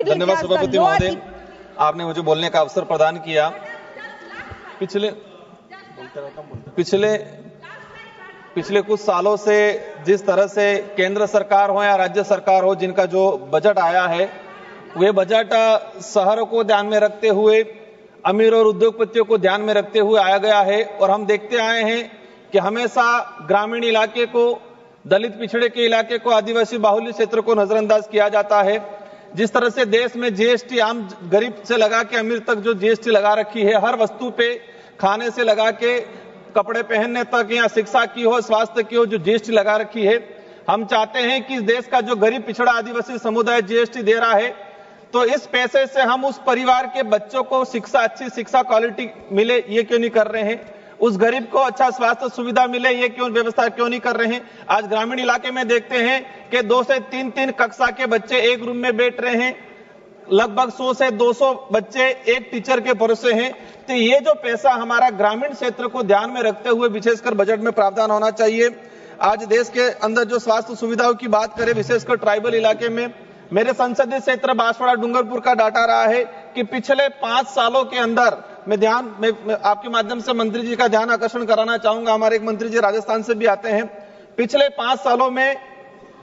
धन्यवाद सभापति महोदय, आपने मुझे बोलने का अवसर प्रदान किया। पिछले कुछ सालों से जिस तरह से केंद्र सरकार हो या राज्य सरकार हो, जिनका जो बजट आया है, वे बजट शहरों को ध्यान में रखते हुए, अमीर और उद्योगपतियों को ध्यान में रखते हुए आया गया है। और हम देखते आए हैं कि हमेशा ग्रामीण इलाके को, दलित पिछड़े के इलाके को, आदिवासी बाहुल्य क्षेत्र को नजरअंदाज किया जाता है। जिस तरह से देश में जीएसटी आम गरीब से लगा के अमीर तक जो जीएसटी लगा रखी है, हर वस्तु पे, खाने से लगा के कपड़े पहनने तक या शिक्षा की हो, स्वास्थ्य की हो, जो जीएसटी लगा रखी है। हम चाहते हैं कि देश का जो गरीब पिछड़ा आदिवासी समुदाय जीएसटी दे रहा है, तो इस पैसे से हम उस परिवार के बच्चों को शिक्षा, अच्छी शिक्षा क्वालिटी मिले, ये क्यों नहीं कर रहे हैं? उस गरीब को अच्छा स्वास्थ्य सुविधा मिले, ये क्यों व्यवस्था क्यों नहीं कर रहे हैं? आज ग्रामीण इलाके में देखते हैं कि 2 से 3 कक्षा के बच्चे एक रूम में बैठ रहे हैं, लगभग 100 से 200 बच्चे एक टीचर के भरोसे हैं। तो ये जो पैसा हमारा ग्रामीण क्षेत्र को ध्यान में रखते हुए विशेषकर बजट में प्रावधान होना चाहिए। आज देश के अंदर जो स्वास्थ्य सुविधाओं की बात करें, विशेषकर ट्राइबल इलाके में, मेरे संसदीय क्षेत्र बांसवाड़ा डूंगरपुर का डाटा रहा है कि पिछले 5 सालों के अंदर, मैं आपके माध्यम से मंत्री जी का ध्यान आकर्षण कराना चाहूंगा, हमारे एक मंत्री जी राजस्थान से भी आते हैं। पिछले 5 सालों में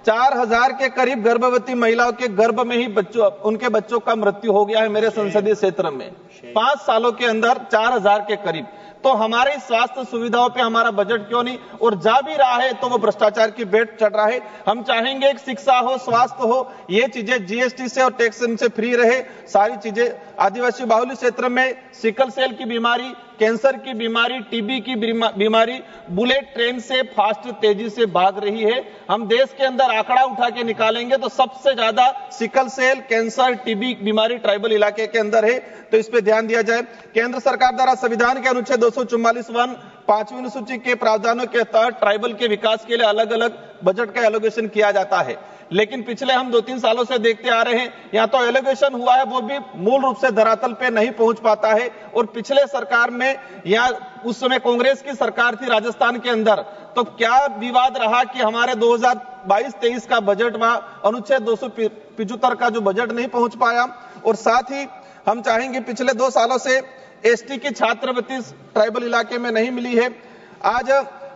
4000 के करीब गर्भवती महिलाओं के गर्भ में ही उनके बच्चों का मृत्यु हो गया है मेरे संसदीय क्षेत्र में। 5 सालों के अंदर 4000 के करीब। तो हमारे स्वास्थ्य सुविधाओं पे हमारा बजट क्यों नहीं? और जा भी रहा है तो वो भ्रष्टाचार की भेंट चढ़ रहा है। हम चाहेंगे कि शिक्षा हो, स्वास्थ्य हो, ये चीजें जीएसटी से और टैक्स से फ्री रहे। सारी चीजें आदिवासी बाहुल्य क्षेत्र में सिकल सेल की बीमारी, कैंसर की बीमारी, टीबी की बीमारी बुलेट ट्रेन से फास्ट तेजी से भाग रही है। हम देश के अंदर आंकड़ा उठा के निकालेंगे तो सबसे ज्यादा सिकल सेल, कैंसर, टीबी बीमारी ट्राइबल इलाके के अंदर है। तो इस पे ध्यान दिया जाए। केंद्र सरकार द्वारा संविधान के अनुच्छेद 244(1) 5वीं अनुसूची के प्रावधानों के तहत ट्राइबल के विकास के लिए अलग अलग बजट का एलोकेशन किया जाता है। लेकिन पिछले हम 2-3 सालों से देखते आ रहे हैं, या तो एलोकेशन हुआ है वो भी मूल रूप से धरातल पे नहीं पहुंच पाता है। और पिछले सरकार में, या उस समय कांग्रेस की सरकार थी राजस्थान के अंदर, तो क्या विवाद रहा कि हमारे 2022-23 का बजट व अनुच्छेद 275 का जो बजट नहीं पहुंच पाया। और साथ ही हम चाहेंगे, पिछले 2 सालों से एसटी की छात्रवृत्ति ट्राइबल इलाके में नहीं मिली है। आज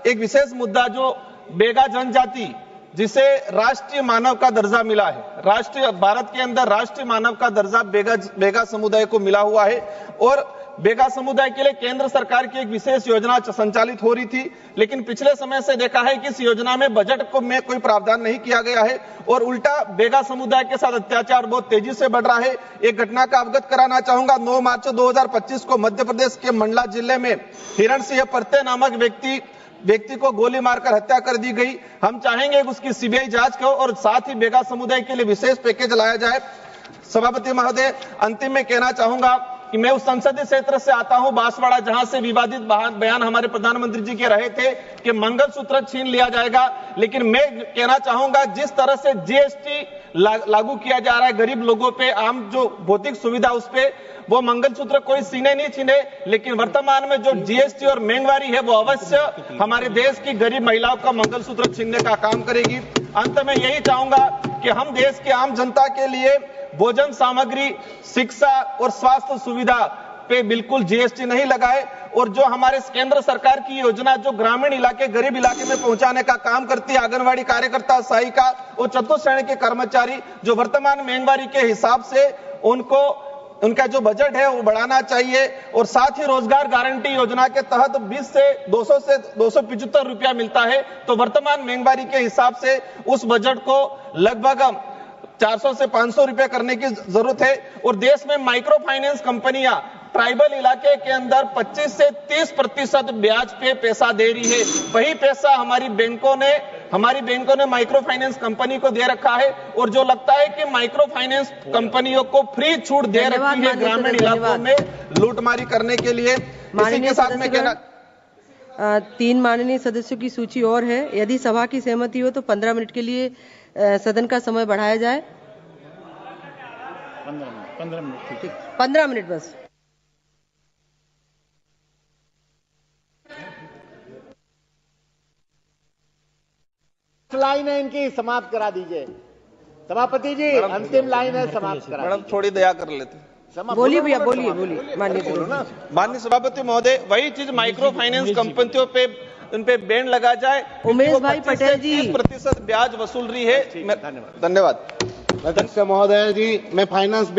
एक विशेष मुद्दा, जो बेगा जनजाति, जिसे राष्ट्रीय मानव का दर्जा मिला है, राष्ट्रीय, भारत के अंदर राष्ट्रीय मानव का दर्जा बेगा समुदाय को मिला हुआ है। और बेगा समुदाय के लिए केंद्र सरकार की एक विशेष योजना संचालित हो रही थी, लेकिन पिछले समय से देखा है कि इस योजना में बजट को में कोई प्रावधान नहीं किया गया है और उल्टा बेगा समुदाय के साथ अत्याचार बहुत तेजी से बढ़ रहा है। एक घटना का अवगत कराना चाहूंगा। 9 मार्च 2025 को मध्य प्रदेश के मंडला जिले में हिरण सिंह परते नामक व्यक्ति को गोली मारकर हत्या कर दी गई। हम चाहेंगे उसकी सीबीआई जांच हो और साथ ही बेगा समुदाय के लिए विशेष पैकेज लाया जाए। सभापति महोदय, अंतिम में कहना चाहूंगा कि मैं उस संसदीय क्षेत्र से आता हूं, बांसवाड़ा, जहां से विवादित बयान हमारे प्रधानमंत्री जी के रहे थे कि मंगलसूत्र छीन लिया जाएगा। लेकिन मैं कहना चाहूंगा, जिस तरह से जीएसटी लागू किया जा रहा है गरीब लोगों पे, आम जो भौतिक सुविधा उस पे, वो मंगलसूत्र कोई सीने नहीं छीने, लेकिन वर्तमान में जो जीएसटी और महंगाई है वो अवश्य हमारे देश की गरीब महिलाओं का मंगलसूत्र छीनने का काम करेगी। अंत में यही चाहूंगा कि हम देश के आम जनता के लिए भोजन सामग्री, शिक्षा और स्वास्थ्य सुविधा पे बिल्कुल जीएसटी नहीं लगाए। और जो हमारे केंद्र सरकार की योजना जो ग्रामीण इलाके, गरीब इलाके में पहुंचाने का काम करती है, आंगनवाड़ी कार्यकर्ता, सहायिका और चतुर्थ श्रेणी के कर्मचारी, जो वर्तमान महंगाई के हिसाब से उनका जो बजट है वो बढ़ाना चाहिए। और साथ ही रोजगार गारंटी योजना के तहत 20 से 200 से 275 रुपया मिलता है, तो वर्तमान महंगाई के हिसाब से उस बजट को लगभग 400 से 500 रुपए करने की जरूरत है। और देश में माइक्रो फाइनेंस कंपनियां ट्राइबल इलाके के अंदर 25 से 30% ब्याज पे पैसा दे रही है। वही पैसा हमारी बैंकों ने माइक्रो फाइनेंस कंपनी को दे रखा है। और जो लगता है कि माइक्रो फाइनेंस कंपनियों को फ्री छूट दे रखी है ग्रामीण इलाकों में लूटमारी करने के लिए। इसी के साथ में कहना, 3 माननीय सदस्यों की सूची और है। यदि सभा की सहमति हो तो 15 मिनट के लिए सदन का समय बढ़ाया जाए। 15 मिनट बस। लाइन है इनकी, समाप्त करा दीजिए। सभापति जी अंतिम लाइन है, समाप्त करा। मैडम थोड़ी दया कर लेते। बोलिए भैया, बोलिए माननीय माननीय सभापति महोदय, वही चीज माइक्रो फाइनेंस कंपनियों पे उन पे बैन लगा जाए। उमेश भाई पटेल जी 30% ब्याज वसूल रही है। धन्यवाद। अध्यक्ष महोदय जी, मैं फाइनेंस